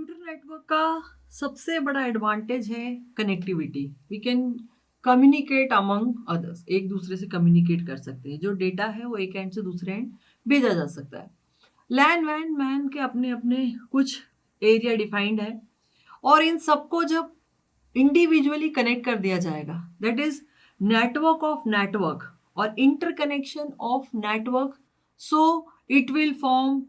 Computer network का सबसे बड़ा एडवांटेज है connectivity. We can communicate among others, एक दूसरे से कम्युनिकेट कर सकते हैं। जो डेटा है वो एक एंड से दूसरे एंड भेजा जा सकता है। लैन वैन मैन के अपने अपने कुछ एरिया डिफाइंड है और इन सबको जब इंडिविजुअली कनेक्ट कर दिया जाएगा, that is network of network और interconnection of network, so it will form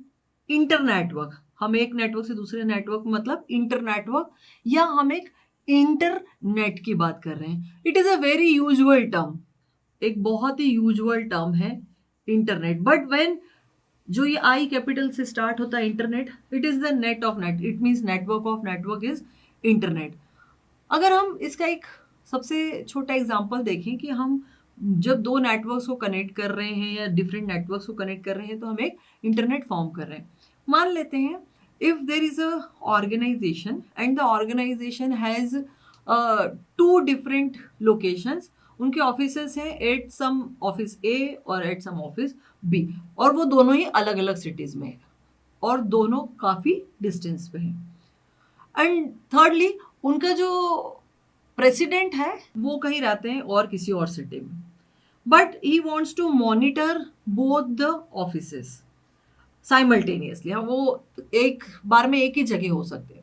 inter network. हम एक नेटवर्क से दूसरे नेटवर्क मतलब इंटर नेटवर्क, या हम एक इंटरनेट की बात कर रहे हैं। It is a very usual term, एक बहुत ही यूजुअल टर्म है इंटरनेट। बट व्हेन जो ये आई कैपिटल से स्टार्ट होता है internet, it is the net of net, it means network of network is internet. अगर हम इसका एक सबसे छोटा एग्जांपल देखें कि हम जब दो नेटवर्क्स को कनेक्ट कर रहे हैं या डिफरेंट नेटवर्क्स को कनेक्ट कर रहे हैं तो हम एक इंटरनेट फॉर्म कर रहे हैं। मान लेते हैं if there is a organization and the organization has two different locations, उनके ऑफिसेस हैं एट सम ऑफिस ए और एट सम ऑफिस बी, और वो दोनों ही अलग अलग सिटीज में है और दोनों काफी डिस्टेंस पे हैं। एंड थर्डली, उनका जो प्रेसिडेंट है वो कहीं रहते हैं और किसी और सिटी में, but he wants to monitor both the offices simultaneously. हाँ, वो एक बार में एक ही जगह हो सकते हैं,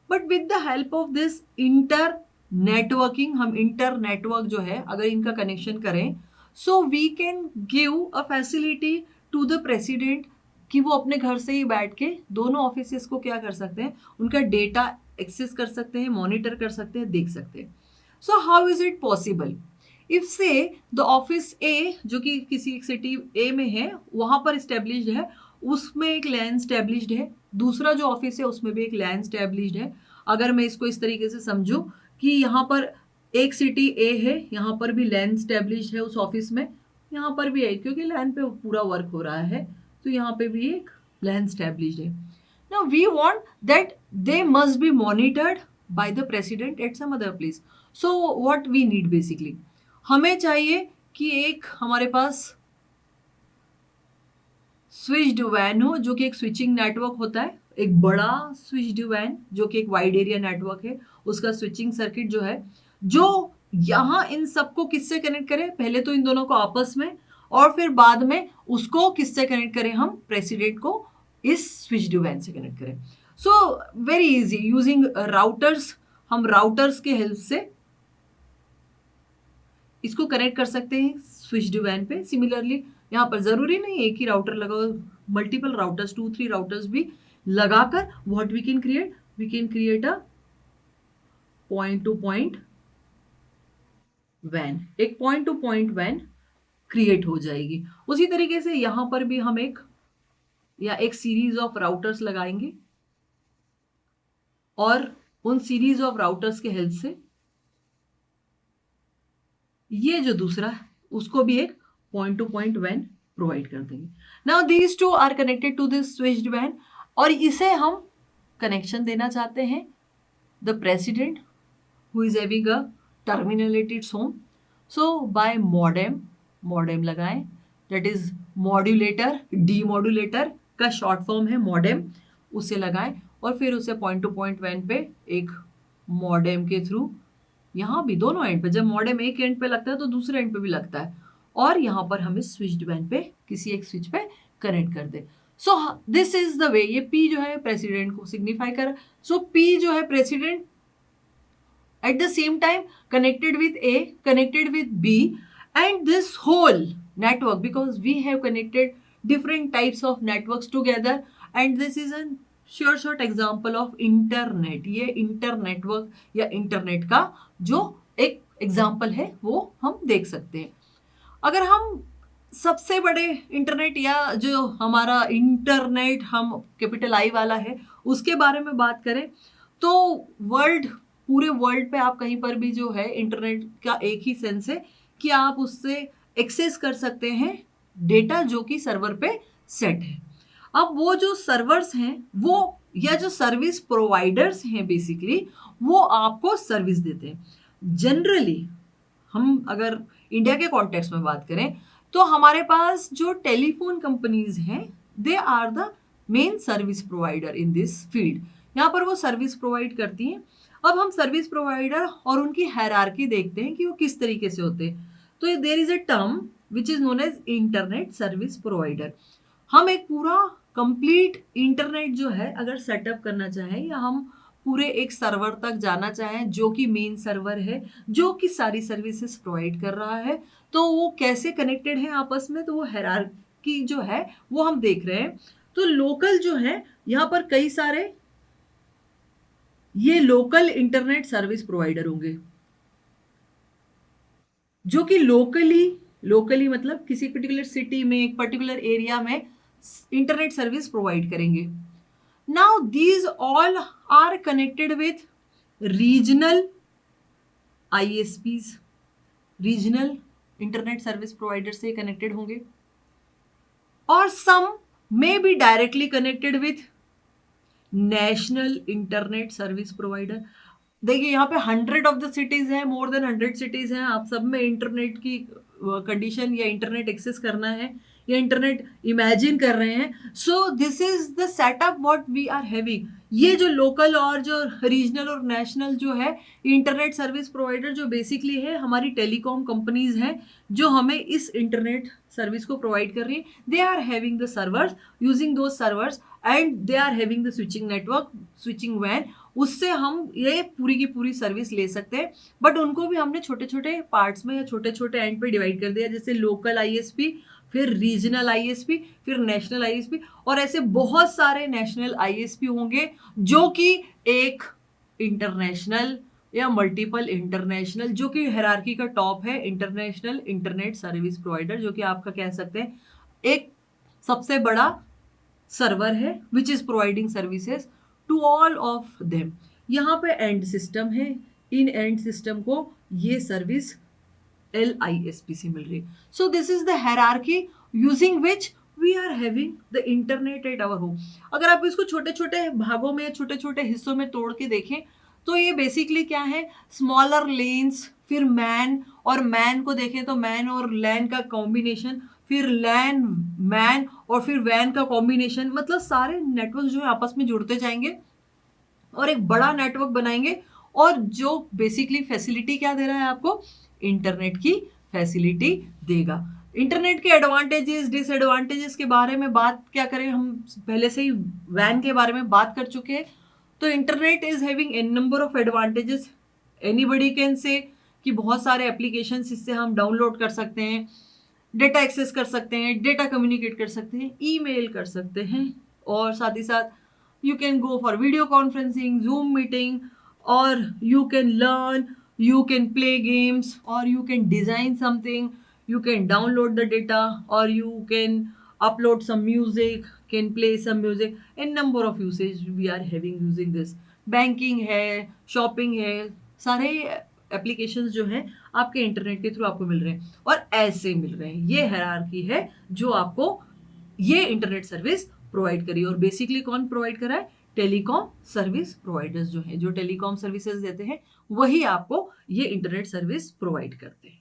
but with the help of this inter networking, हम इंटर नेटवर्क जो है अगर इनका कनेक्शन करें, so we can give a facility to the president कि वो अपने घर से ही बैठ के दोनों ऑफिसेस को क्या कर सकते हैं, उनका डेटा एक्सेस कर सकते हैं, मॉनिटर कर सकते हैं, देख सकते हैं। So how is it possible? If से द ऑफिस ए जो कि किसी एक सिटी ए में है वहां पर स्टेब्लिश्ड है, उसमें एक लैन स्टेब्लिश्ड है, दूसरा जो ऑफिस है उसमें भी एक लैन स्टेब्लिश्ड है। अगर मैं इसको इस तरीके से समझूं कि यहाँ पर एक सिटी ए है, यहाँ पर भी लैन स्टेब्लिश्ड है उस ऑफिस में, यहाँ पर भी है क्योंकि लैन पे पूरा वर्क हो रहा है, तो यहाँ पे भी एक लैन स्टेब्लिश्ड है। Now we want that they must be monitored by the president at some other place. So what we need basically, हमें चाहिए कि एक हमारे पास स्विच्ड वैन हो जो कि एक स्विचिंग नेटवर्क होता है, एक बड़ा स्विच्ड वैन जो कि एक वाइड एरिया नेटवर्क है, उसका स्विचिंग सर्किट जो है, जो यहाँ इन सबको किससे कनेक्ट करें, पहले तो इन दोनों को आपस में और फिर बाद में उसको किससे कनेक्ट करें, हम प्रेसिडेंट को इस स्विच्ड वैन से कनेक्ट करें। So very easy using routers, हम राउटर्स के हेल्प से इसको कनेक्ट कर सकते हैं स्विच्ड वैन पे। सिमिलरली यहाँ पर जरूरी नहीं एक ही राउटर लगाओ, मल्टीपल राउटर्स, 2-3 राउटर्स भी लगाकर what we can create a point to point वैन, एक पॉइंट टू पॉइंट वैन क्रिएट हो जाएगी। उसी तरीके से यहां पर भी हम एक सीरीज ऑफ राउटर्स लगाएंगे और उन सीरीज ऑफ राउटर्स के हेल्प से ये जो दूसरा है उसको भी एक पॉइंट टू पॉइंट वैन प्रोवाइड कर देंगे। Now these two are connected to this switched वैन और इसे हम कनेक्शन देना चाहते हैं the president who is having a terminal at its home. So by modem लगाएं, दैट इज मॉड्यूलेटर, डीमॉड्यूलेटर का शॉर्ट फॉर्म है मॉडेम, उसे लगाएं और फिर उसे पॉइंट टू पॉइंट वैन पे एक मॉडेम के थ्रू, यहाँ भी दोनों एंड पे, जब मॉडेम एक एंड पे लगता है तो दूसरे एंड पे भी लगता है, और यहाँ पर हम इस स्विच्ड वैन पे किसी एक स्विच पे कनेक्ट कर दे। So this is the way, ये P जो है प्रेसिडेंट को सिग्निफाई कर, सो P जो है president at the same time connected with A, connected with B, and this whole network, because we have connected different types of networks together, and this is a short example of internet। ये inter network या internet का जो एक example है वो हम देख सकते हैं। अगर हम सबसे बड़े इंटरनेट या जो हमारा इंटरनेट हम कैपिटल आई वाला है उसके बारे में बात करें तो पूरे वर्ल्ड पे आप कहीं पर भी जो है इंटरनेट का एक ही सेंस है कि आप उससे एक्सेस कर सकते हैं डेटा जो कि सर्वर पे सेट है। अब वो जो सर्वर्स हैं वो या जो सर्विस प्रोवाइडर्स हैं बेसिकली वो आपको सर्विस देते हैं। जनरली हम अगर इंडिया के कॉन्टेक्स्ट में बात करें तो हमारे पास जो टेलीफोन कंपनीज हैं they are the main service provider in this field, यहाँ पर वो सर्विस प्रोवाइड करती हैं। अब हम सर्विस प्रोवाइडर और उनकी हायरार्की देखते हैं कि वो किस तरीके से होते हैं। तो there is a term which is known as internet service provider. हम एक पूरा कंप्लीट इंटरनेट जो है अगर सेटअप करना चाहें या हम पूरे एक सर्वर तक जाना चाहें जो कि मेन सर्वर है, जो कि सारी सर्विसेज प्रोवाइड कर रहा है, तो वो कैसे कनेक्टेड है आपस में, तो वो हायरार्की जो है वो हम देख रहे हैं। तो लोकल जो है यहाँ पर कई सारे ये लोकल इंटरनेट सर्विस प्रोवाइडर होंगे जो कि लोकली मतलब किसी पर्टिकुलर सिटी में, एक पर्टिकुलर एरिया में इंटरनेट सर्विस प्रोवाइड करेंगे। Now these all are connected with regional ISPs, regional internet service provider से कनेक्टेड होंगे, और some may be directly connected with national internet service provider. देखिए यहाँ पे 100 ऑफ द सिटीज हैं, more than 100 cities हैं, आप सब में इंटरनेट की कंडीशन या इंटरनेट एक्सेस करना है या इंटरनेट इमेजिन कर रहे हैं। So this is the setup what we are having. ये जो लोकल और जो रीजनल और नेशनल जो है इंटरनेट सर्विस प्रोवाइडर जो बेसिकली है हमारी टेलीकॉम कंपनीज हैं जो हमें इस इंटरनेट सर्विस को प्रोवाइड कर रही है। They are having the servers, using those servers and they are having the switching network, switching वैन, उससे हम ये पूरी की पूरी सर्विस ले सकते हैं। बट उनको भी हमने छोटे छोटे पार्ट्स में या छोटे छोटे एंड पे डिवाइड कर दिया, जैसे लोकल आईएसपी, फिर रीजनल आईएसपी, फिर नेशनल आईएसपी, और ऐसे बहुत सारे नेशनल आईएसपी होंगे जो कि एक इंटरनेशनल या मल्टीपल इंटरनेशनल, जो कि हायरार्की का टॉप है, इंटरनेशनल इंटरनेट सर्विस प्रोवाइडर, जो कि आपका कह सकते हैं एक सबसे बड़ा सर्वर है which is providing services to all of them. यहाँ पे एंड सिस्टम है, इन एंड सिस्टम को ये सर्विस LISP से मिल रही है। So this is the hierarchy using which we are having the internet at our home. अगर आप इसको छोटे छोटे भागों में, छोटे छोटे हिस्सों में तोड़ के देखें तो ये बेसिकली क्या है, स्मॉलर लेन्स, फिर मैन, और मैन को देखें तो मैन और लैन का कॉम्बिनेशन, फिर लैन मैन और फिर वैन का कॉम्बिनेशन, मतलब सारे नेटवर्क जो है आपस में जुड़ते जाएंगे और एक बड़ा नेटवर्क बनाएंगे, और जो बेसिकली फैसिलिटी क्या दे रहा है आपको, इंटरनेट की फैसिलिटी देगा। इंटरनेट के एडवांटेजेस डिसएडवांटेजेस के बारे में बात क्या करें, हम पहले से ही वैन के बारे में बात कर चुके हैं। तो internet is having an number of advantages, anybody can say कि बहुत सारे एप्लीकेशंस इससे हम डाउनलोड कर सकते हैं, डेटा एक्सेस कर सकते हैं, डेटा कम्युनिकेट कर सकते हैं, ईमेल कर सकते हैं, और साथ ही साथ you can go for video conferencing, Zoom meeting, और you can learn, you can play games, or you can design something, you can download the data, or you can upload some music, can play some music, and number of usage we are having using this। banking है, shopping है, सारे applications जो हैं आपके internet के through आपको मिल रहे हैं और ऐसे मिल रहे हैं। ये हायरार्की है जो आपको ये इंटरनेट सर्विस प्रोवाइड करी, और बेसिकली कौन प्रोवाइड कर रहा है, टेलीकॉम सर्विस प्रोवाइडर्स जो हैं, जो टेलीकॉम सर्विसेज देते हैं वही आपको ये इंटरनेट सर्विस प्रोवाइड करते हैं।